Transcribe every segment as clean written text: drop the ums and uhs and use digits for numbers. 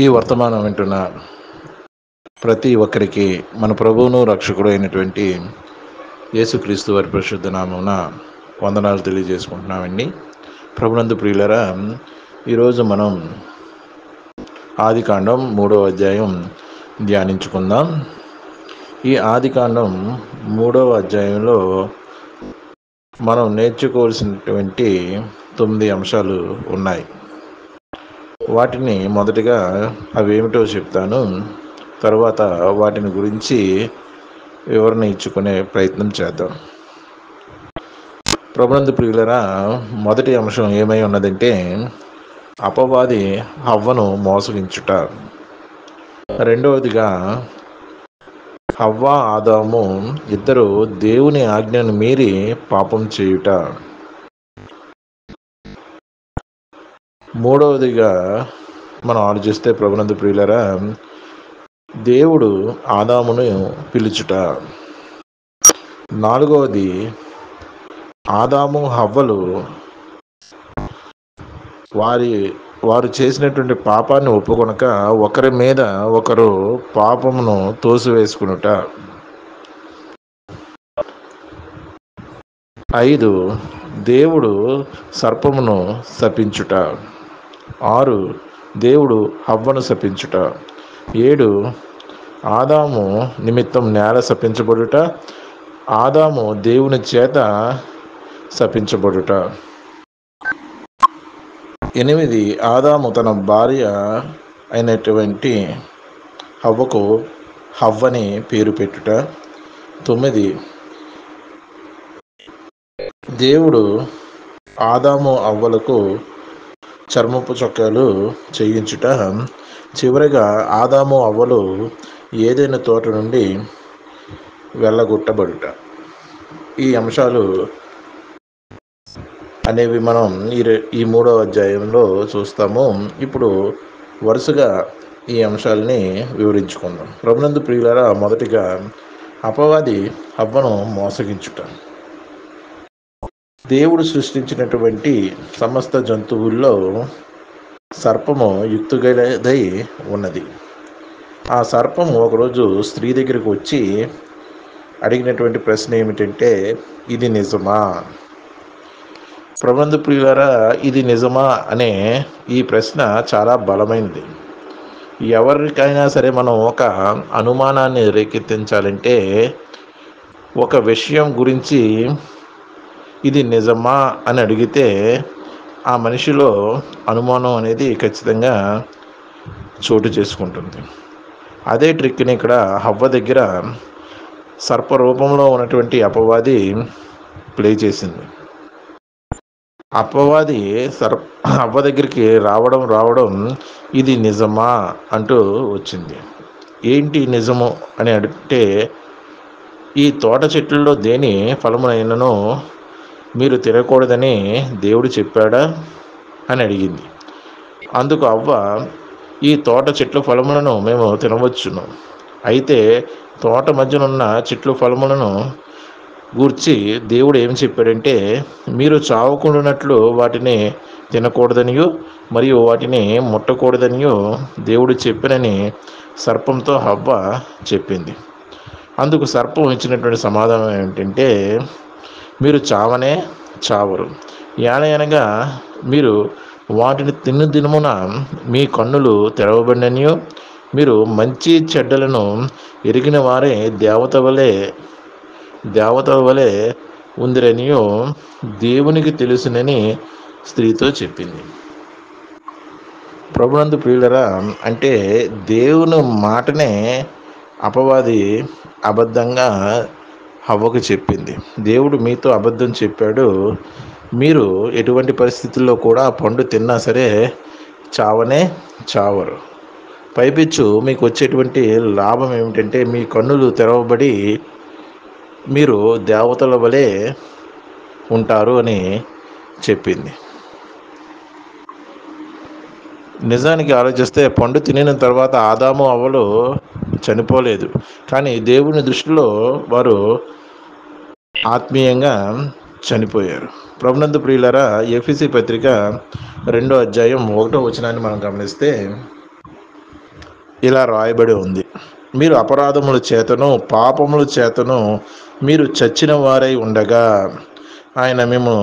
ఈ వర్తమానం వింటున్న ప్రతి ఒక్కరికి మన ప్రభువును రక్షకుడు అయినటువంటి యేసుక్రీస్తు వారి పరిశుద్ధ నామమున వందనాలు తెలియజేసుకుంటున్నామండి. ప్రభునందు ప్రియులరా, ఈరోజు మనం ఆదికాండం 3వ అధ్యాయం ధ్యానించుకుందాం. ఈ ఆదికాండం 3వ అధ్యాయంలో మనం నేర్చుకోవాల్సినటువంటి 9 అంశాలు ఉన్నాయి. వాటిని మొదటిగా అవేమిటో చెప్తాను, తర్వాత వాటిని గురించి వివరణ ఇచ్చుకునే ప్రయత్నం చేద్దాం. ప్రభునందు ప్రియులరా, మొదటి అంశం ఏమై ఉన్నదంటే అపవాది హవ్వను మోసగించుట. రెండవదిగా హవ్వ ఆదాము ఇద్దరు దేవుని ఆజ్ఞను మీరి పాపం చేయుట. మూడవదిగా మనం ఆలోచిస్తే ప్రభునందు ప్రియులరా, దేవుడు ఆదామును పిలుచుట. నాలుగవది ఆదాము హవ్వలు వారు చేసినటువంటి పాపాన్ని ఒప్పుకొనక ఒకరి మీద ఒకరు పాపమును తోసివేసుకునుట. 5 దేవుడు సర్పమును శపించుట. 6 దేవుడు హవ్వను శపించుట. 7 ఆదాము నిమిత్తం నేల శపించబడుట. ఆదాము దేవుని చేత శపించబడుట. 8 ఆదాము తన భార్య అయినటువంటి హవ్వకు హవ్వని పేరు పెట్టుట. 9 దేవుడు ఆదాము హవ్వలకు చర్మపు చొక్కాలు చేయించుట. చివరిగా ఆదాము హవ్వలు ఏదైనా తోట నుండి వెళ్ళగొట్టబడుట. ఈ అంశాలు అనేవి మనం ఈ 3వ అధ్యాయంలో చూస్తాము. ఇప్పుడు వరుసగా ఈ అంశాలని వివరించుకుందాం. ప్రభునందు ప్రియులారా, మొదటిగా అపవాది హవ్వను మోసగించుట. దేవుడు సృష్టించినటువంటి సమస్త జంతువుల్లో సర్పము యుక్తిగలదై ఉన్నది. ఆ సర్పము ఒకరోజు స్త్రీ దగ్గరికి వచ్చి అడిగినటువంటి ప్రశ్న ఏమిటంటే, ఇది నిజమా? ప్రభునందు ప్రియులారా, ఇది నిజమా అనే ఈ ప్రశ్న చాలా బలమైనది. ఎవరికైనా సరే మనం ఒక అనుమానాన్ని రేకెత్తించాలంటే, ఒక విషయం గురించి ఇది నిజమా అని అడిగితే ఆ మనిషిలో అనుమానం అనేది ఖచ్చితంగా చోటు చేసుకుంటుంది. అదే ట్రిక్ని ఇక్కడ హవ్వ దగ్గర సర్పరూపంలో ఉన్నటువంటి అపవాది ప్లే చేసింది. అపవాది హవ్వ దగ్గరికి రావడం ఇది నిజమా అంటూ వచ్చింది. ఏంటి నిజము అని అడిగితే, ఈ తోట చెట్లలో దేని ఫలమునైనను మీరు తినకూడదని దేవుడు చెప్పాడా అని అడిగింది. అందుకు అవ్వ, ఈ తోట చెట్ల ఫలములను మేము తినవచ్చును, అయితే తోట మధ్యనున్న చెట్ల ఫలములను గూర్చి దేవుడు ఏం చెప్పాడంటే, మీరు చావకుండానట్లు వాటిని తినకూడదనియో మరియు వాటిని ముట్టకూడదనియో దేవుడు చెప్పినని సర్పంతో హవ్వ చెప్పింది. అందుకు సర్పం ఇచ్చినటువంటి సమాధానం ఏమిటంటే, మీరు చావనే చావరు, ఏలయనగా మీరు వాటిని తిను దినమున మీ కన్నులు తెరవబడిననియో మీరు మంచి చెడ్డలను ఎరిగిన వారే దేవతల వలె ఉందిరనియో దేవునికి తెలుసునని స్త్రీతో చెప్పింది. ప్రభునందు ప్రియులరా, అంటే దేవుని మాటనే అపవాది అబద్ధంగా హవ్వకు చెప్పింది. దేవుడు మీతో అబద్ధం చెప్పాడు, మీరు ఎటువంటి పరిస్థితుల్లో కూడా పండు తిన్నా సరే చావనే చావరు. పైపిచ్చు మీకు వచ్చేటువంటి లాభం ఏమిటంటే, మీ కన్నులు తెరవబడి మీరు దేవతల వలె ఉంటారు అని చెప్పింది. నిజానికి ఆలోచిస్తే పండు తినిన తర్వాత ఆదాము హవ్వలు చనిపోలేదు, కానీ దేవుని దృష్టిలో వారు ఆత్మీయంగా చనిపోయారు. ప్రభునందు ప్రియులారా, ఎఫెసీ పత్రిక 2వ అధ్యాయం 1వ వచనాన్ని మనం గమనిస్తే, ఇలా రాయబడి ఉంది, మీరు అపరాధముల చేతను పాపముల చేతను మీరు చచ్చిన వారై ఉండగా ఆయన మేము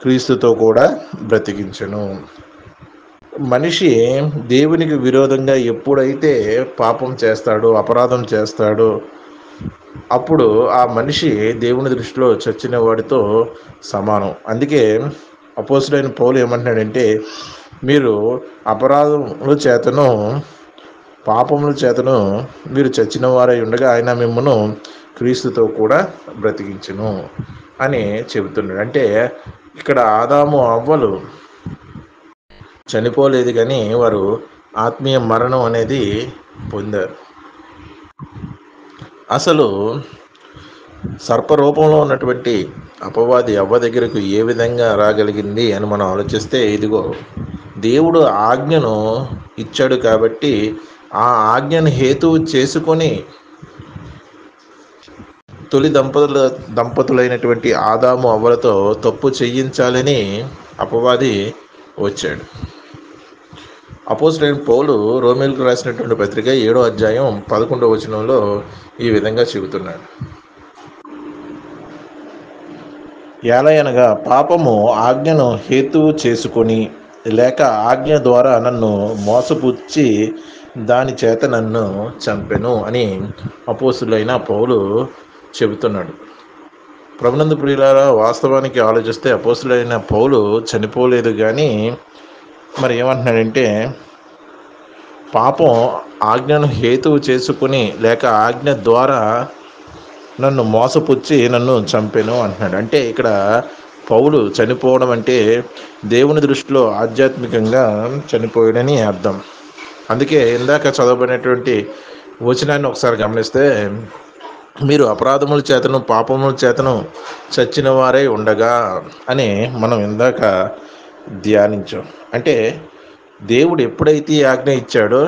క్రీస్తుతో కూడా బ్రతికించెను. మనిషి దేవునికి విరోధంగా ఎప్పుడైతే పాపం చేస్తాడో, అపరాధం చేస్తాడో, అప్పుడు ఆ మనిషి దేవుని దృష్టిలో చచ్చిన వాడితో సమానం. అందుకే అపోస్తులైన పౌలు ఏమంటున్నాడంటే, మీరు అపరాధముల చేతను పాపముల చేతను మీరు చచ్చిన వారై ఉండగా ఆయన మిమ్మను క్రీస్తుతో కూడా బ్రతికించును అని చెబుతున్నాడు. అంటే ఇక్కడ ఆదాము అవ్వలు చనిపోలేదు, కానీ వారు ఆత్మీయ మరణం అనేది పొందారు. అసలు సర్పరూపంలో ఉన్నటువంటి అపవాది అవ్వ దగ్గరకు ఏ విధంగా రాగలిగింది అని మనం ఆలోచిస్తే, ఇదిగో దేవుడు ఆజ్ఞను ఇచ్చాడు కాబట్టి ఆ ఆజ్ఞను హేతువు చేసుకొని తొలి దంపతులైనటువంటి ఆదాము అవ్వలతో తప్పు చేయించాలని అపవాది వచ్చాడు. అపోస్తలుడైన పౌలు రోమీయులకు రాసినటువంటి పత్రిక 7వ అధ్యాయం 11వ వచనంలో ఈ విధంగా చెబుతున్నాడు, ఏలయనగా పాపము ఆజ్ఞను హేతువు చేసుకొని లేక ఆజ్ఞ ద్వారా నన్ను మోసపుచ్చి దాని చేత నన్ను చంపెను అని అపోస్తలుడైన పౌలు చెబుతున్నాడు. ప్రభునందు ప్రియులారా, వాస్తవానికి ఆలోచిస్తే అపోస్తలుడైన పౌలు చనిపోలేదు, కానీ మరి ఏమంటున్నాడంటే, పాపం ఆజ్ఞను హేతువు చేసుకుని లేక ఆజ్ఞ ద్వారా నన్ను మోసపుచ్చి నన్ను చంపెను అంటున్నాడు. అంటే ఇక్కడ పౌలు చనిపోవడం అంటే దేవుని దృష్టిలో ఆధ్యాత్మికంగా చనిపోయాడని అర్థం. అందుకే ఇందాక చదవబడినటువంటి వచనాన్ని ఒకసారి గమనిస్తే, మీరు అపరాధముల చేతను పాపముల చేతను చచ్చిన వారై ఉండగా అని మనం ఇందాక ధ్యానించాం. అంటే దేవుడు ఎప్పుడైతే ఆజ్ఞ ఇచ్చాడో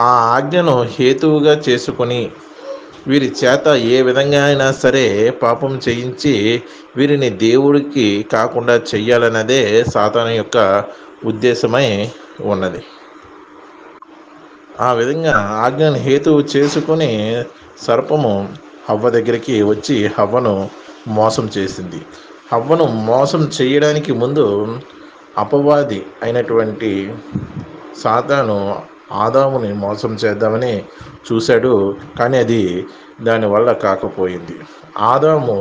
ఆ ఆజ్ఞను హేతువుగా చేసుకొని వీరి చేత ఏ విధంగా అయినా సరే పాపం చేయించి వీరిని దేవుడికి కాకుండా చెయ్యాలన్నదే సాతాను యొక్క ఉద్దేశమై ఉన్నది. ఆ విధంగా ఆజ్ఞను హేతువు చేసుకొని సర్పము హవ్వ దగ్గరికి వచ్చి హవ్వను మోసం చేసింది. హవ్వను మోసం చేయడానికి ముందు అపవాది అయినటువంటి సాతాను ఆదాముని మోసం చేద్దామని చూశాడు, కానీ అది దానివల్ల కాకపోయింది. ఆదాము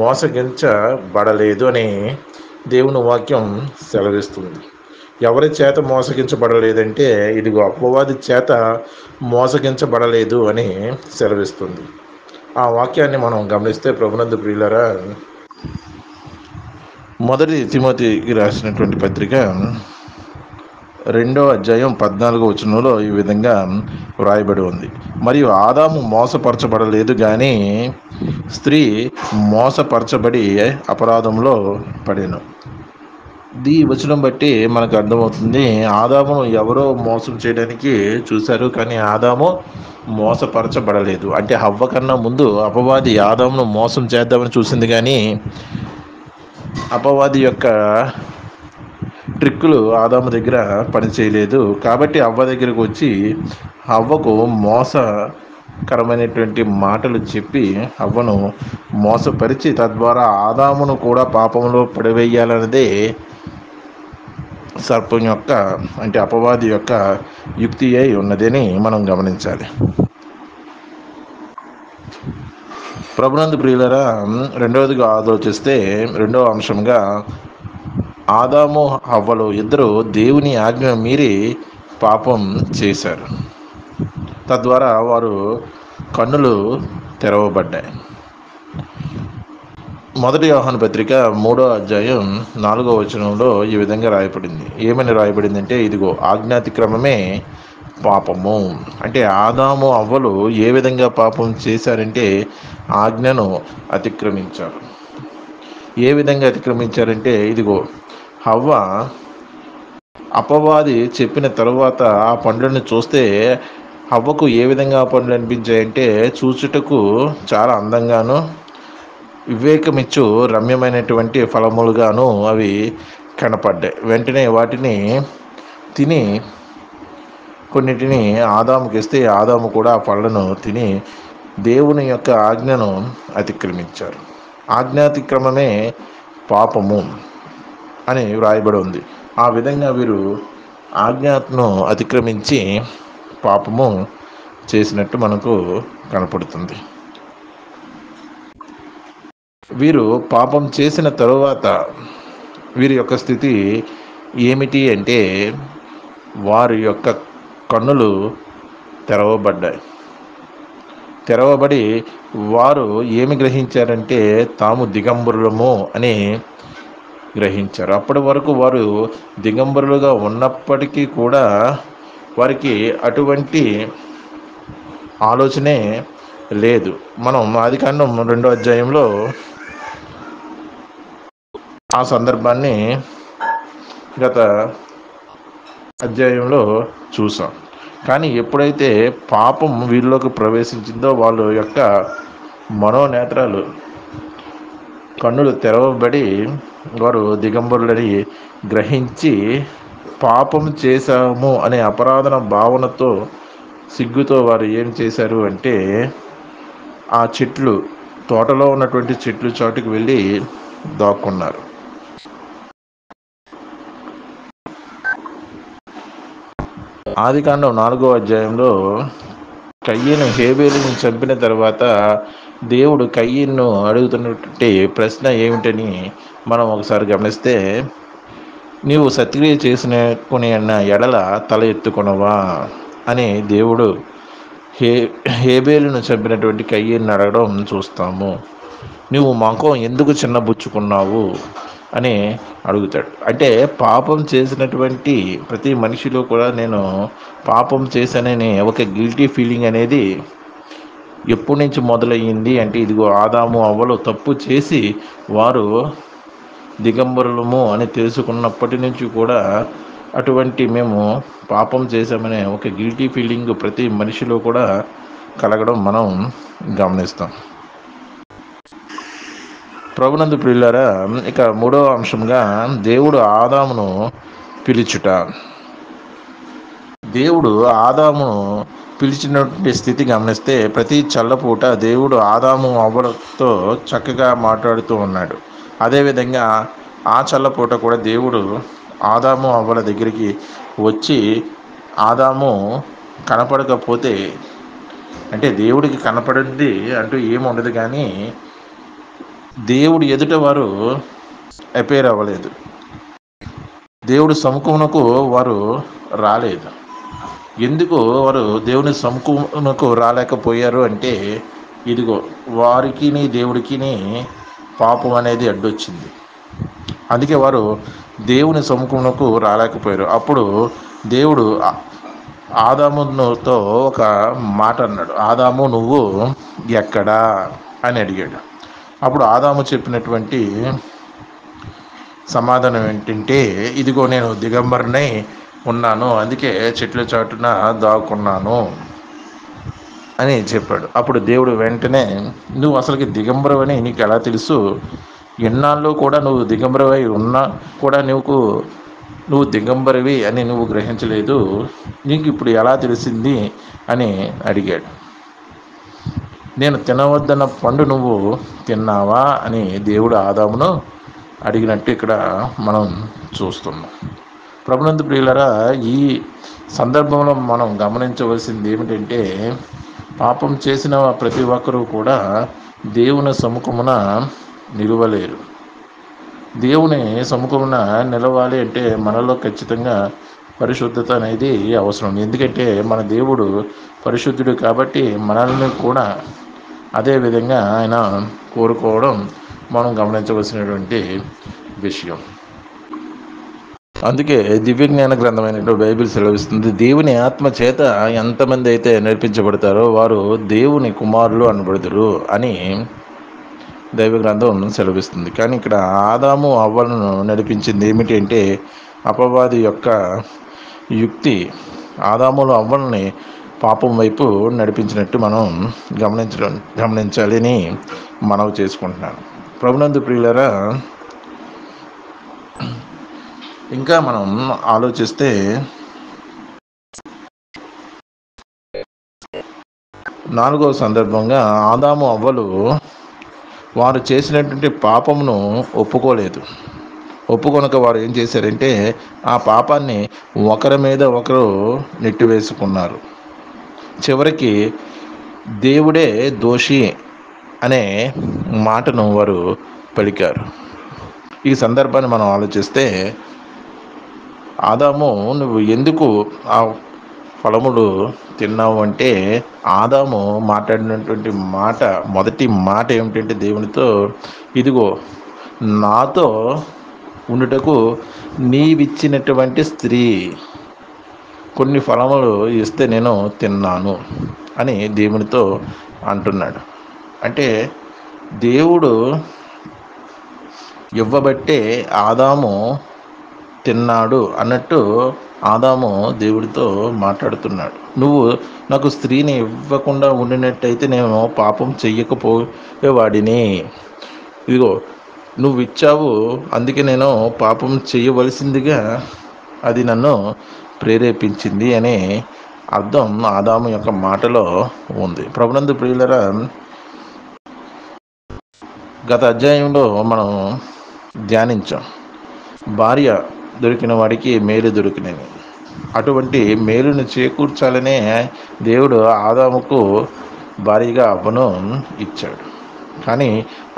మోసగించబడలేదు అని దేవుని వాక్యం సెలవిస్తుంది. ఎవరి చేత మోసగించబడలేదంటే, ఇదిగో అపవాది చేత మోసగించబడలేదు అని సెలవిస్తుంది. ఆ వాక్యాన్ని మనం గమనిస్తే ప్రభునందు ప్రియులారా, మొదటి తిమోతికి రాసినటువంటి పత్రిక 2వ అధ్యాయం 14వ వచనంలో ఈ విధంగా వ్రాయబడి ఉంది, మరియు ఆదాము మోసపరచబడలేదు, కానీ స్త్రీ మోసపరచబడి అపరాధంలో పడెను. ఈ వచనం బట్టి మనకు అర్థమవుతుంది, ఆదామును ఎవరో మోసం చేయడానికి చూశారు, కానీ ఆదాము మోసపరచబడలేదు. అంటే హవ్వ కన్నా ముందు అపవాది ఆదామును మోసం చేద్దామని చూసింది, కానీ అపవాది యొక్క ట్రిక్కులు ఆదాము దగ్గర పనిచేయలేదు. కాబట్టి హవ్వ దగ్గరకు వచ్చి హవ్వకు మోసకరమైనటువంటి మాటలు చెప్పి హవ్వను మోసపరిచి తద్వారా ఆదామును కూడా పాపంలో పడివేయాలన్నదే సర్పం యొక్క అంటే అపవాది యొక్క యుక్తి అయి ఉన్నదని మనం గమనించాలి. ప్రభునందు ప్రియులరా, రెండవదిగా ఆలోచిస్తే, రెండవ అంశంగా ఆదాము హవ్వలు ఇద్దరు దేవుని ఆజ్ఞ మీరి పాపం చేశారు. తద్వారా వారు కన్నులు తెరవబడ్డాయి. మొదటి యోహాను పత్రిక 3వ అధ్యాయం 4వ వచనంలో ఈ విధంగా రాయబడింది. ఏమని రాయబడిందంటే, ఇదిగో ఆజ్ఞాతిక్రమమే పాపము. అంటే ఆదాము అవ్వలు ఏ విధంగా పాపం చేశారంటే ఆజ్ఞను అతిక్రమించారు. ఏ విధంగా అతిక్రమించారంటే, ఇదిగో హవ్వ అపవాది చెప్పిన తరువాత ఆ పండ్లను చూస్తే హవ్వకు ఏ విధంగా ఆ పండ్లు అనిపించాయంటే చూచుటకు చాలా అందంగాను వివేకమిచ్చు రమ్యమైనటువంటి ఫలములుగాను అవి కనపడ్డాయి. వెంటనే వాటిని తిని కొన్నిటిని ఆదాముకి ఇస్తే ఆదాము కూడా ఆ పళ్ళను తిని దేవుని యొక్క ఆజ్ఞను అతిక్రమించారు. ఆజ్ఞాతిక్రమమే పాపము అని వ్రాయబడి ఉంది. ఆ విధంగా వీరు ఆజ్ఞను అతిక్రమించి పాపము చేసినట్టు మనకు కనపడుతుంది. వీరు పాపం చేసిన తరువాత వీరి యొక్క స్థితి ఏమిటి అంటే వారి యొక్క కన్నులు తెరవబడి వారు ఏమి గ్రహించారంటే తాము దిగంబరులము అని గ్రహించారు. అప్పటి వరకు వారు దిగంబరులుగా ఉన్నప్పటికీ కూడా వారికి అటువంటి ఆలోచనే లేదు. మనం ఆదికాండం 2వ అధ్యాయంలో ఆ సందర్భాన్ని గత అధ్యాయంలో చూసాం. కానీ ఎప్పుడైతే పాపం వీళ్ళలోకి ప్రవేశించిందో వాళ్ళ యొక్క మనోనేత్రాలు కన్నులు తెరవబడి వారు దిగంబరులని గ్రహించి పాపం చేశాము అనే అపరాధన భావనతో సిగ్గుతో వారు ఏం చేశారు అంటే ఆ తోటలో ఉన్నటువంటి చెట్లు చాటుకు వెళ్ళి దాక్కున్నారు. ఆదికాండం 4వ అధ్యాయంలో కయ్యను హేబేలుని చంపిన తర్వాత దేవుడు కయ్యను అడుగుతున్నటువంటి ప్రశ్న ఏమిటని మనం ఒకసారి గమనిస్తే, నీవు సత్క్రియ చేసుకునే ఎడల తల ఎత్తుకొనవా అని దేవుడు హేబేలును చంపినటువంటి కయ్యను అడగడం చూస్తాము. నువ్వు ముఖం ఎందుకు చిన్నబుచ్చుకున్నావు అని అడుగుతాడు. అంటే పాపం చేసినటువంటి ప్రతి మనిషిలో కూడా నేను పాపం చేశానని ఒక గిల్టీ ఫీలింగ్ అనేది ఎప్పటి నుంచి మొదలయ్యింది అంటే, ఇదిగో ఆదాము అవ్వలు తప్పు చేసి వారు దిగంబరులము అని తెలుసుకున్నప్పటి నుంచి కూడా అటువంటి మేము పాపం చేశామనే ఒక గిల్టీ ఫీలింగ్ ప్రతి మనిషిలో కూడా కలగడం మనం గమనిస్తాం. ప్రభునందు ప్రియులారా, ఇక 3వ అంశంగా దేవుడు ఆదామును పిలుచుట. దేవుడు ఆదామును పిలిచినటువంటి స్థితి గమనిస్తే ప్రతి చల్లపూట దేవుడు ఆదాము అవ్వలతో చక్కగా మాట్లాడుతూ ఉన్నాడు. అదేవిధంగా ఆ చల్లపూట కూడా దేవుడు ఆదాము అవ్వల దగ్గరికి వచ్చి ఆదాము కనపడకపోతే, అంటే దేవుడికి కనపడింది అంటూ ఏముండదు, కానీ దేవుడు ఎదుట వారు అపేర్ అవ్వలేదు. దేవుడి సముఖమునకు వారు రాలేదు. ఎందుకు వారు దేవుని సముఖమునకు రాలేకపోయారు అంటే, ఇదిగో వారికి దేవుడికి పాపం అనేది అడ్డొచ్చింది. అందుకే వారు దేవుని సముఖమునకు రాలేకపోయారు. అప్పుడు దేవుడు ఆదాముతో ఒక మాట అన్నాడు. ఆదాము, నువ్వు ఎక్కడా అని అడిగాడు. అప్పుడు ఆదాము చెప్పినటువంటి సమాధానం ఏంటంటే, ఇదిగో నేను దిగంబరునై ఉన్నాను, అందుకే చెట్ల చాటున దాక్కున్నాను అని చెప్పాడు. అప్పుడు దేవుడు వెంటనే, నువ్వు అసలుకి దిగంబరవని నీకు ఎలా తెలుసు? ఎన్నాళ్ళు కూడా నువ్వు దిగంబరవై ఉన్నా కూడా నువ్వు దిగంబరవి అని నువ్వు గ్రహించలేదు, నీకు ఇప్పుడు ఎలా తెలిసింది అని అడిగాడు. నేను తినవద్దన్న పండు నువ్వు తిన్నావా అని దేవుడు ఆదామును అడిగినట్టు ఇక్కడ మనం చూస్తున్నాం. ప్రభునందు ప్రియులారా, ఈ సందర్భంలో మనం గమనించవలసింది ఏమిటంటే, పాపం చేసిన ప్రతి ఒక్కరూ కూడా దేవుని సముఖమున నిలవలేరు. దేవుని సముఖమున నిలవాలి అంటే మనలో ఖచ్చితంగా పరిశుద్ధత అనేది అవసరం. ఎందుకంటే మన దేవుడు పరిశుద్ధుడు కాబట్టి మనల్ని కూడా అదే విధంగా ఆయన కోరుకోవడం మనం గమనించవలసినటువంటి విషయం. అందుకే దివ్య జ్ఞాన గ్రంథమైనటువంటి బైబిల్ సెలవిస్తుంది, దేవుని ఆత్మ చేత ఎంతమంది అయితే నడిపించబడతారో వారు దేవుని కుమారులు అనబడుదురు అని దైవ గ్రంథం సెలవిస్తుంది. కానీ ఇక్కడ ఆదాము అవ్వలను నడిపించింది ఏమిటి అంటే, అపవాది యొక్క యుక్తి ఆదాములు అవ్వల్ని పాపం వైపు నడిపించినట్టు మనం గమనించాలని మనవి చేసుకుంటున్నాను. ప్రభునందు ప్రియులారా, ఇంకా మనం ఆలోచిస్తే నాలుగవ సందర్భంగా ఆదాము అవ్వలు వారు చేసినటువంటి పాపమును ఒప్పుకోలేదు. ఒప్పుకొనక వారు ఏం చేశారంటే ఆ పాపాన్ని ఒకరి మీద ఒకరు నెట్టివేసుకున్నారు. చివరికి దేవుడే దోషి అనే మాటను వారు పలికారు. ఈ సందర్భాన్ని మనం ఆలోచిస్తే, ఆదాము నువ్వు ఎందుకు ఆ ఫలములు తిన్నావు అంటే, ఆదాము మాట్లాడినటువంటి మాట, మొదటి మాట ఏమిటంటే దేవునితో, ఇదిగో నాతో ఉండుటకు నీవిచ్చినటువంటి స్త్రీ కొన్ని ఫలములు ఇస్తే నేను తిన్నాను అని దేవునితో అంటున్నాడు. అంటే దేవుడు ఇవ్వబట్టే ఆదాము తిన్నాడు అన్నట్టు ఆదాము దేవుడితో మాట్లాడుతున్నాడు. నువ్వు నాకు స్త్రీని ఇవ్వకుండా ఉండినట్టయితే నేను పాపం చెయ్యకపోయేవాడిని. ఇదిగో నువ్వు ఇచ్చావు, అందుకే నేను పాపం చేయవలసిందిగా అది నన్ను ప్రేరేపించింది అనే అర్థం ఆదాము యొక్క మాటలో ఉంది. ప్రభునందు ప్రియులరా, గత అధ్యాయంలో మనం ధ్యానించాం, భార్య దొరికిన వాడికి మేలు దొరికినవి. అటువంటి మేలును చేకూర్చాలనే దేవుడు ఆదాముకు భార్యగా అవ్వను ఇచ్చాడు. కానీ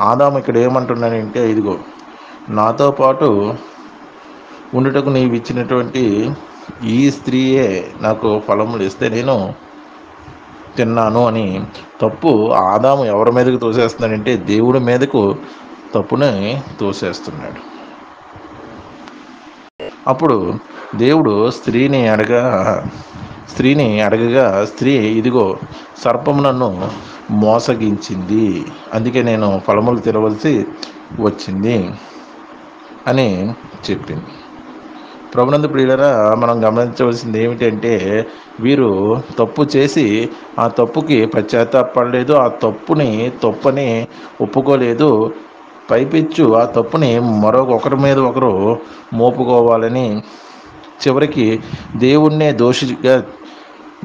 ఆదాము ఇక్కడ ఏమంటున్నాడంటే, ఇదిగో నాతో పాటు ఉండుటకు నీవు ఇచ్చినటువంటి ఈ స్త్రీయే నాకు ఫలములు ఇస్తే నేను తిన్నాను అని తప్పు ఆదాము ఎవరి మీదకు తోసేస్తున్నాడంటే దేవుడి మీదకు తప్పుని తోసేస్తున్నాడు. అప్పుడు దేవుడు స్త్రీని అడగగా స్త్రీ, ఇదిగో సర్పము నన్ను మోసగించింది, అందుకే నేను ఫలములు తినవలసి వచ్చింది అని చెప్పింది. ప్రభునందు ప్రియులరా, మనం గమనించవలసింది ఏమిటంటే, వీరు తప్పు చేసి ఆ తప్పుకి పశ్చాత్తాపడలేదు, ఆ తప్పని ఒప్పుకోలేదు. పైపెచ్చు ఆ తప్పుని ఒకరి మీద ఒకరు మోపుకోవాలని, చివరికి దేవుణ్ణే దోషిగా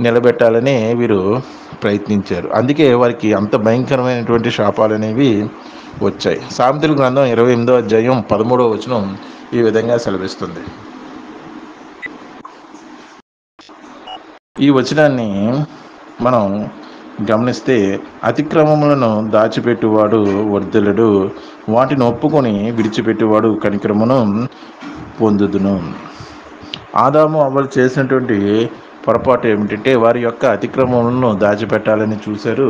నిలబెట్టాలని వీరు ప్రయత్నించారు. అందుకే వారికి అంత భయంకరమైనటువంటి శాపాలు అనేవి వచ్చాయి. సామెతల గ్రంథం 28వ అధ్యాయం 13వ వచనం ఈ విధంగా సెలవిస్తుంది. ఈ వచనాన్ని మనం గమనిస్తే, అతిక్రమములను దాచిపెట్టువాడు వర్ధిల్లడు, వాటిని ఒప్పుకొని విడిచిపెట్టువాడు కనికరమును పొందుదును. ఆదాము అవ్వలు చేసినటువంటి పొరపాటు ఏమిటంటే, వారి యొక్క అతిక్రమములను దాచిపెట్టాలని చూశారు.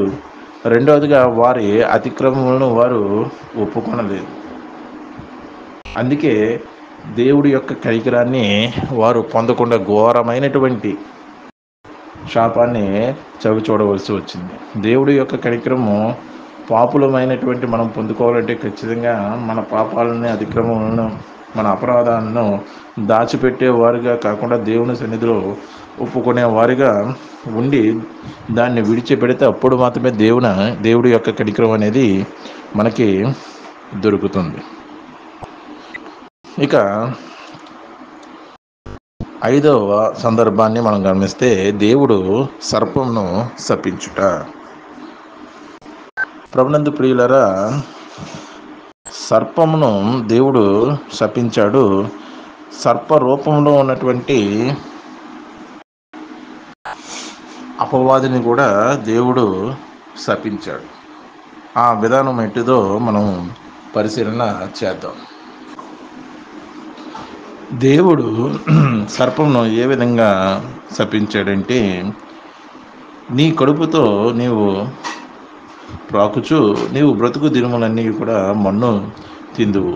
రెండవదిగా వారి అతిక్రమములను వారు ఒప్పుకొనలేదు. అందుకే దేవుడి యొక్క కనికరాన్ని వారు పొందకుండా ఘోరమైనటువంటి శాపాన్ని చవి చూడవలసి వచ్చింది. దేవుడి యొక్క కనికరము పాపులమైనటువంటి మనం పొందుకోవాలంటే ఖచ్చితంగా మన పాపాలని, అతిక్రమములను, మన అపరాధాలను దాచిపెట్టేవారుగా కాకుండా దేవుని సన్నిధిలో ఒప్పుకునే వారిగా ఉండి దాన్ని విడిచిపెడితే అప్పుడు మాత్రమే దేవుడి యొక్క కనికరం అనేది మనకి దొరుకుతుంది. ఇక 5వ సందర్భాన్ని మనం గమనిస్తే, దేవుడు సర్పమును శపించుట. ప్రభునందు ప్రియులరా, సర్పమును దేవుడు శపించాడు. సర్ప రూపంలో ఉన్నటువంటి అపవాదిని కూడా దేవుడు శపించాడు. ఆ విధానం ఏంటిదో మనం పరిశీలన చేద్దాం. దేవుడు సర్పమును ఏ విధంగా శపించాడంటే, నీ కడుపుతో నీవు ప్రాకుచు నీవు బ్రతుకు దినములన్నీ కూడా మన్ను తిందువు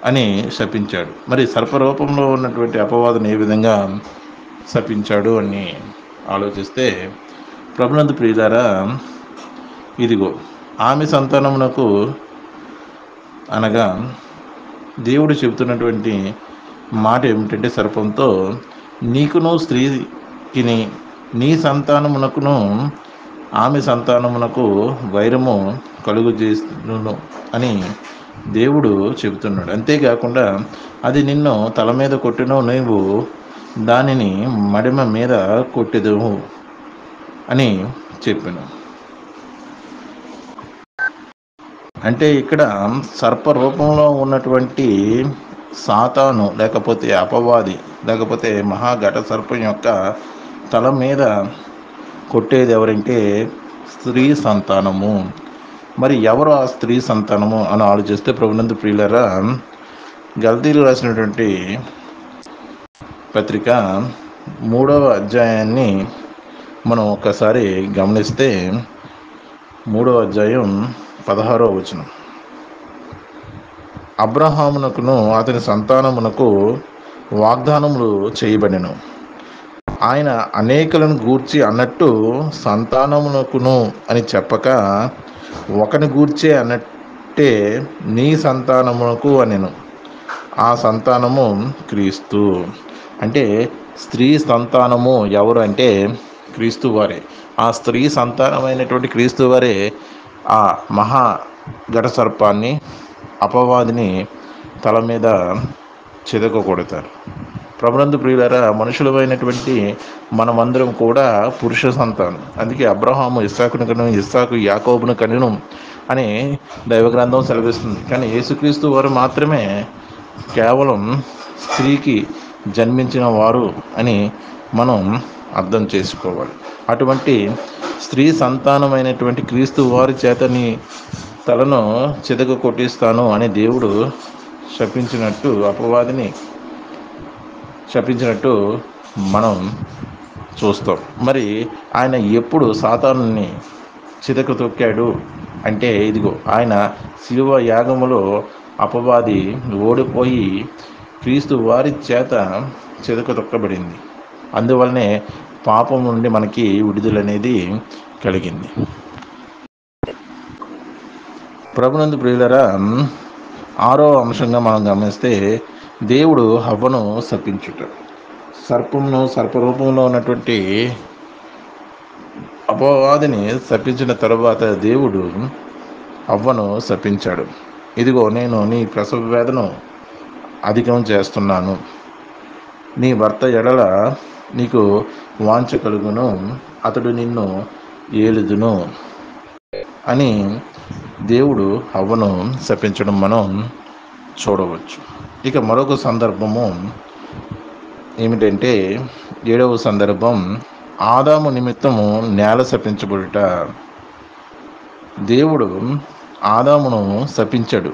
అని శపించాడు. మరి సర్పరూపంలో ఉన్నటువంటి అపవాదుని ఏ విధంగా శపించాడు అని ఆలోచిస్తే, ప్రభునందు ప్రియులారా, ఇదిగో ఆమె సంతానమునకు, అనగా దేవుడు చెబుతున్నటువంటి మాట ఏమిటంటే సర్పంతో, నీకును స్త్రీకిని నీ సంతానమునకును ఆమె సంతానమునకు వైరము కలుగు చేస్తును అని దేవుడు చెబుతున్నాడు. అంతేకాకుండా అది నిన్ను తల మీద కొట్టును, నీవు దానిని మడిమ మీద కొట్టెదవు అని చెప్పాను. అంటే ఇక్కడ సర్ప రూపంలో ఉన్నటువంటి సాతాను లేకపోతే అపవాది లేకపోతే మహాఘట సర్పం యొక్క తల మీద కొట్టేది ఎవరంటే స్త్రీ సంతానము. మరి ఎవరు ఆ స్త్రీ సంతానము అని ఆలోచిస్తే ప్రభునందు ప్రియులరా, గల్తీలు రాసినటువంటి పత్రిక 3వ అధ్యాయాన్ని మనం ఒక్కసారి గమనిస్తే 3వ అధ్యాయం 16వ వచనం. అబ్రహామునకును అతని సంతానమునకు వాగ్దానములు చేయబడెను. ఆయన అనేకులను గూర్చి అన్నట్టు సంతానమునకును అని చెప్పక ఒకని గూర్చే అన్నట్టే నీ సంతానమునకు అనెను. ఆ సంతానము క్రీస్తు. అంటే స్త్రీ సంతానము ఎవరు అంటే క్రీస్తు వారే. ఆ స్త్రీ సంతానమైనటువంటి క్రీస్తు వారే ఆ మహా ఘట సర్పాన్ని అపవాదిని తల మీద చెదకొడతారు. ప్రభునందు ప్రియులారా, మనుషులమైనటువంటి మనమందరం కూడా పురుష సంతానం. అందుకే అబ్రహాము ఇస్సాకును కను, ఇస్సాకు యాకోబును కనెను అని దైవగ్రంథం సెలవిస్తుంది. కానీ యేసుక్రీస్తు వారు మాత్రమే కేవలం స్త్రీకి జన్మించిన వారు అని మనం అర్థం చేసుకోవాలి. అటువంటి స్త్రీ సంతానమైనటువంటి క్రీస్తు వారి చేత నీ తలను చెదక కొట్టిస్తాను అని దేవుడు శపించినట్టు, అపవాదిని శపించినట్టు మనం చూస్తాం. మరి ఆయన ఎప్పుడు సాతానుని చితక తొక్కాడు అంటే ఇదిగో ఆయన శిలువ యాగములో అపవాది ఓడిపోయి క్రీస్తు వారి చేత చితక తొక్కబడింది. అందువల్లనే పాపం నుండి మనకి విడుదల అనేది కలిగింది. ప్రభునందు ప్రియులరా, 6వ అంశంగా మనం గమనిస్తే దేవుడు హవ్వను శపించుట. సర్పరూపంలో ఉన్నటువంటి అపవాదిని శపించిన తరువాత దేవుడు హవ్వను శపించాడు. ఇదిగో నేను నీ ప్రసవ వేదను అధికం చేస్తున్నాను, నీ భర్త ఎడల నీకు వాంఛ కలుగును, అతడు నిన్ను ఏలుదును అని దేవుడు హవ్వను శపించడం మనం చూడవచ్చు. ఇక మరొక సందర్భము ఏమిటంటే 7వ సందర్భం, ఆదాము నిమిత్తము నేల శపించబడుట. దేవుడు ఆదామును శపించాడు.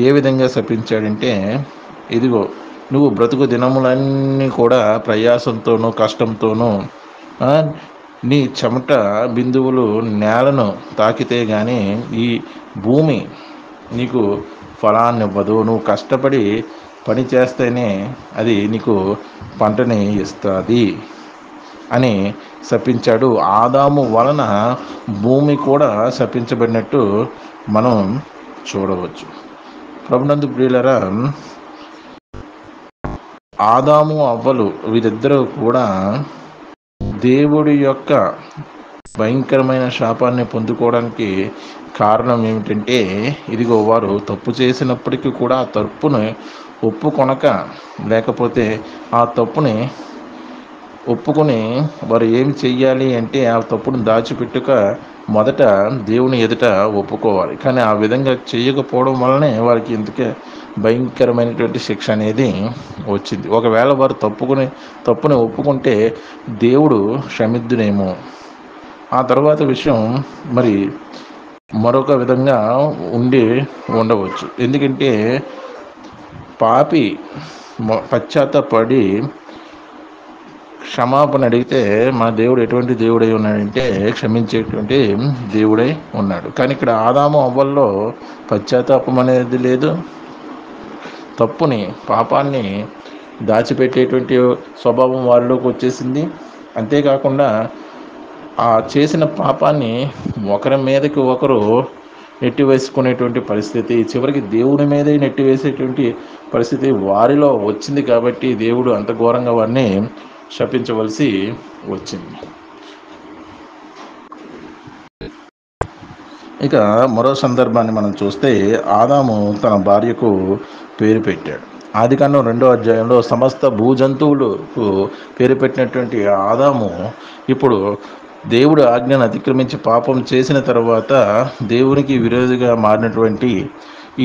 ఏ విధంగా శపించాడంటే, ఇదిగో నువ్వు బ్రతుకు దినములన్నీ కూడా ప్రయాసంతోనూ కష్టంతోనూ నీ చెమట బిందువులు నేలను తాకితే కానీ ఈ భూమి నీకు ఫలాన్ని ఇవ్వదు. నువ్వు కష్టపడి పని చేస్తేనే అది నీకు పంటని ఇస్తుంది అని శపించాడు. ఆదాము వలన భూమి కూడా శపించబడినట్టు మనం చూడవచ్చు. ప్రభునందు ప్రియులరా, ఆదాము అవ్వలు వీరిద్దరూ కూడా దేవుడి యొక్క భయంకరమైన శాపాన్ని పొందుకోవడానికి కారణం ఏమిటంటే, ఇదిగో వారు తప్పు చేసినప్పటికీ కూడా ఆ తప్పుని ఒప్పుకొనక, లేకపోతే ఆ తప్పుని ఒప్పుకొని వారు ఏమి చెయ్యాలి అంటే ఆ తప్పును దాచిపెట్టుక మొదట దేవుని ఎదుట ఒప్పుకోవాలి. కానీ ఆ విధంగా చేయకపోవడం వల్లనే వారికి ఇంతకే భయంకరమైనటువంటి శిక్ష అనేది వచ్చింది. ఒకవేళ వారు తప్పుని ఒప్పుకుంటే దేవుడు క్షమిద్దునేమో. ఆ తర్వాత విషయం మరి మరొక విధంగా ఉండవచ్చు. ఎందుకంటే పాపి పశ్చాత్తపడి క్షమాపణ అడిగితే మా దేవుడు ఎటువంటి దేవుడై ఉన్నాడంటే క్షమించేటువంటి దేవుడై ఉన్నాడు. కానీ ఇక్కడ ఆదాము అవ్వల్లో పశ్చాత్తాపం అనేది లేదు. తప్పుని, పాపాన్ని దాచిపెట్టేటువంటి స్వభావం వారిలోకి వచ్చేసింది. అంతేకాకుండా ఆ చేసిన పాపాన్ని ఒకరి మీదకి ఒకరు నెట్టివేసుకునేటువంటి పరిస్థితి, చివరికి దేవుని మీదే నెట్టివేసేటువంటి పరిస్థితి వారిలో వచ్చింది. కాబట్టి దేవుడు అంత ఘోరంగా వారిని శపించవలసి వచ్చింది. ఇక మరో సందర్భాన్ని మనం చూస్తే, ఆదాము తన భార్యకు పేరు పెట్టాడు. ఆదికాండం 2వ అధ్యాయంలో సమస్త భూజంతువులకు పేరు పెట్టినటువంటి ఆదాము ఇప్పుడు దేవుడు ఆజ్ఞను అతిక్రమించి పాపం చేసిన తర్వాత దేవునికి విరోధిగా మారినటువంటి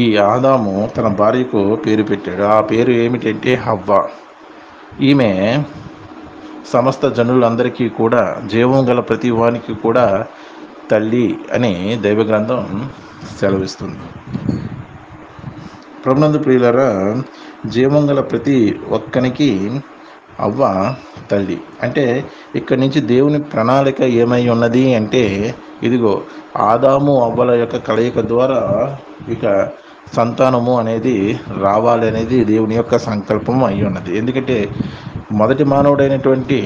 ఈ ఆదాము తన భార్యకు పేరు పెట్టాడు. ఆ పేరు ఏమిటంటే హవ్వ. ఈమె సమస్త జనులందరికీ కూడా, జీవం గల ప్రతి వానికి కూడా తల్లి అని దైవ గ్రంథం సెలవిస్తుంది. ప్రభునందు ప్రియులారా, జీవం గల ప్రతి ఒక్కనికి అవ్వ తల్లి. అంటే ఇక్కడి నుంచి దేవుని ప్రణాళిక ఏమై ఉన్నది అంటే, ఇదిగో ఆదాము అవ్వల యొక్క కలయిక ద్వారా ఇక సంతానము అనేది రావాలి అనేది దేవుని యొక్క సంకల్పం అయి ఉన్నది. ఎందుకంటే మొదటి మానవుడైనటువంటి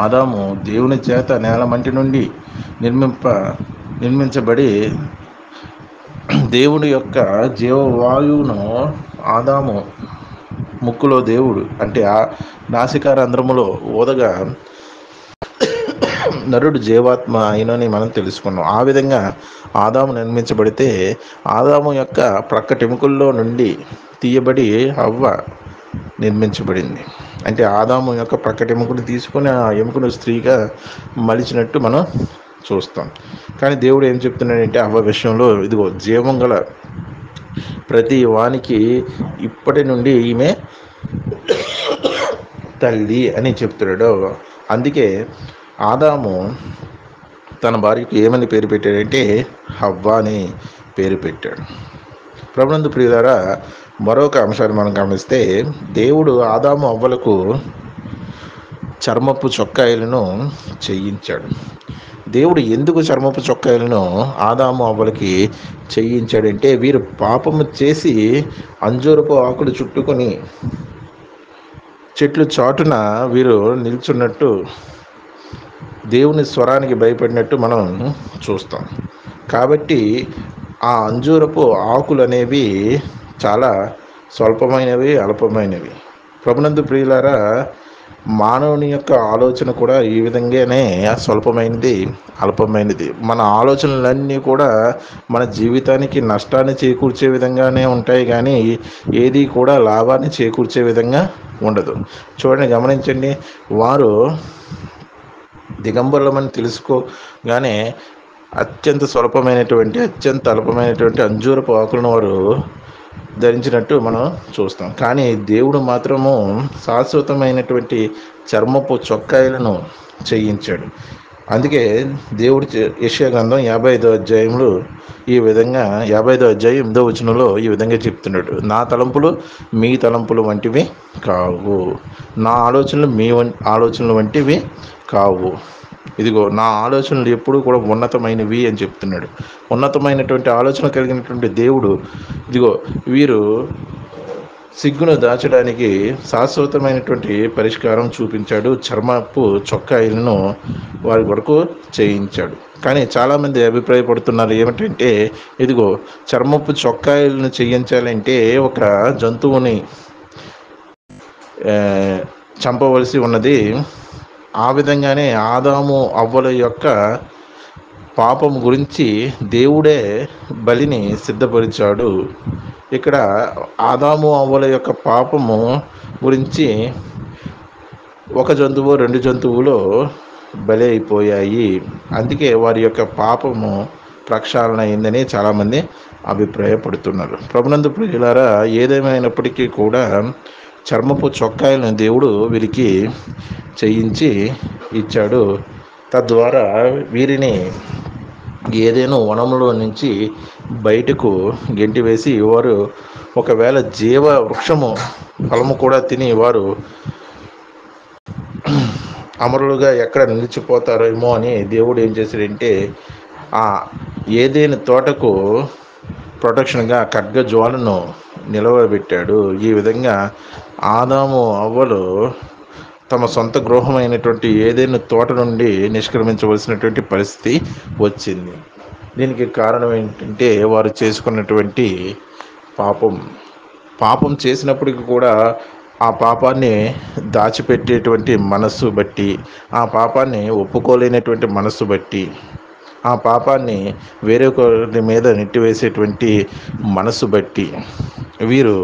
ఆదాము దేవుని చేత నేల మంటి నుండి నిర్మించబడి దేవుడి యొక్క జీవవాయువును ఆదాము ముక్కులో దేవుడు అంటే ఆ నాసికారంధ్రములో ఊదగా నరుడు జీవాత్మ అయినని మనం తెలుసుకున్నాం. ఆ విధంగా ఆదాము నిర్మించబడితే ఆదాము యొక్క ప్రక్కటెముకల్లో నుండి తీయబడి హవ్వ నిర్మించబడింది. అంటే ఆదాము యొక్క ప్రక్కటెముకను తీసుకొని ఆ ఎముకను స్త్రీగా మలిచినట్టు మనం చూస్తాం. కానీ దేవుడు ఏం చెప్తున్నాడంటే హవ్వ విషయంలో, ఇదిగో జీవం గల ప్రతి వానికి ఇప్పటి నుండి ఈమె తల్లి అని చెప్తున్నాడు. అందుకే ఆదాము తన భార్యకు ఏమని పేరు పెట్టాడంటే హవ్వ అని పేరు పెట్టాడు. ప్రభునందు ప్రియులారా, మరొక అంశాన్ని మనం గమనిస్తే, దేవుడు ఆదాము అవ్వలకు చర్మపు చొక్కాయలను చేయించాడు. దేవుడు ఎందుకు చర్మపు చొక్కాయలను ఆదాము అవ్వలకి చేయించాడంటే, వీరు పాపము చేసి అంజూరపు ఆకులు చుట్టుకొని చెట్లు చాటున వీరు నిల్చున్నట్టు, దేవుని స్వరానికి భయపడినట్టు మనం చూస్తాం. కాబట్టి ఆ అంజూరపు ఆకులు అనేవి చాలా స్వల్పమైనవి, అల్పమైనవి. ప్రభునందు ప్రియులారా, మానవుని యొక్క ఆలోచన కూడా ఈ విధంగానే స్వల్పమైనది, అల్పమైనది. మన ఆలోచనలన్నీ కూడా మన జీవితానికి నష్టాన్ని చేకూర్చే విధంగానే ఉంటాయి, కానీ ఏది కూడా లాభాన్ని చేకూర్చే విధంగా ఉండదు. చూడండి, గమనించండి. వారు దిగంబరులమని తెలుసుకోగానే అత్యంత స్వల్పమైనటువంటి, అత్యంత అల్పమైనటువంటి అంజూరపు ఆకులను వారు ధరించినట్టు మనం చూస్తాం. కానీ దేవుడు మాత్రము శాశ్వతమైనటువంటి చర్మపు చొక్కాయలను చేయించాడు. అందుకే దేవుడు యెషయా గ్రంథం 55వ అధ్యాయంలో ఈ విధంగా 55వ అధ్యాయం 8వ వచనంలో ఈ విధంగా చెప్తున్నాడు, నా తలంపులు మీ తలంపులు వంటివి కావు, నా ఆలోచనలు మీ ఆలోచనలు వంటివి కావు. ఇదిగో నా ఆలోచనలు ఎప్పుడూ కూడా ఉన్నతమైనవి అని చెప్తున్నాడు. ఉన్నతమైనటువంటి ఆలోచన కలిగినటువంటి దేవుడు, ఇదిగో వీరు సిగ్గును దాచడానికి శాశ్వతమైనటువంటి పరిష్కారం చూపించాడు. చర్మపు చొక్కాయిలను వారి వరకు చేయించాడు. కానీ చాలామంది అభిప్రాయపడుతున్నారు ఏమిటంటే, ఇదిగో చర్మపు చొక్కాయిలను చేయించాలంటే ఒక జంతువుని చంపవలసి ఉన్నది. ఆ విధంగానే ఆదాము అవ్వల యొక్క పాపం గురించి దేవుడే బలిని సిద్ధపరిచాడు. ఇక్కడ ఆదాము అవ్వల యొక్క పాపము గురించి ఒక జంతువు, 2 జంతువులు బలి అయిపోయాయి. అందుకే వారి యొక్క పాపము ప్రక్షాళన అయిందని చాలామంది అభిప్రాయపడుతున్నారు. ప్రభునందు ప్రియులారా, ఏదేమైనప్పటికీ కూడా చర్మపు చొక్కాయలను దేవుడు వీరికి చేయించి ఇచ్చాడు. తద్వారా వీరిని ఏదైనా వనంలో నుంచి బయటకు గెంటివేసి, వారు ఒకవేళ జీవ వృక్షము ఫలము కూడా తిని వారు అమరులుగా ఎక్కడ నిలిచిపోతారేమో అని దేవుడు ఏం చేశాడంటే, ఆ ఏదైనా తోటకు ప్రొటెక్షన్గా ఖడ్గ జ్వాలను నిలవబెట్టాడు. ఈ విధంగా ఆదాము అవ్వలు తమ సొంత గృహమైనటువంటి ఏదైనా తోట నుండి నిష్క్రమించవలసినటువంటి పరిస్థితి వచ్చింది. దీనికి కారణం ఏంటంటే, వారు చేసుకున్నటువంటి పాపం చేసినప్పటికీ కూడా ఆ పాపాన్ని దాచిపెట్టేటువంటి మనస్సు బట్టి, ఆ పాపాన్ని ఒప్పుకోలేనటువంటి మనస్సు బట్టి, ఆ పాపాన్ని వేరొకరి మీద నెట్టివేసేటువంటి మనస్సు బట్టి వీరు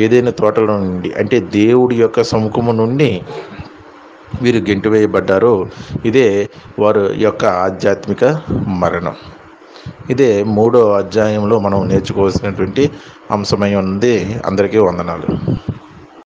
ఏదైనా తోటలో నుండి, అంటే దేవుడి యొక్క సముఖము నుండి వీరు గెంటివేయబడ్డారో ఇదే వారి యొక్క ఆధ్యాత్మిక మరణం. ఇదే 3వ అధ్యాయంలో మనం నేర్చుకోవాల్సినటువంటి అంశమై ఉంది. అందరికీ వందనాలు.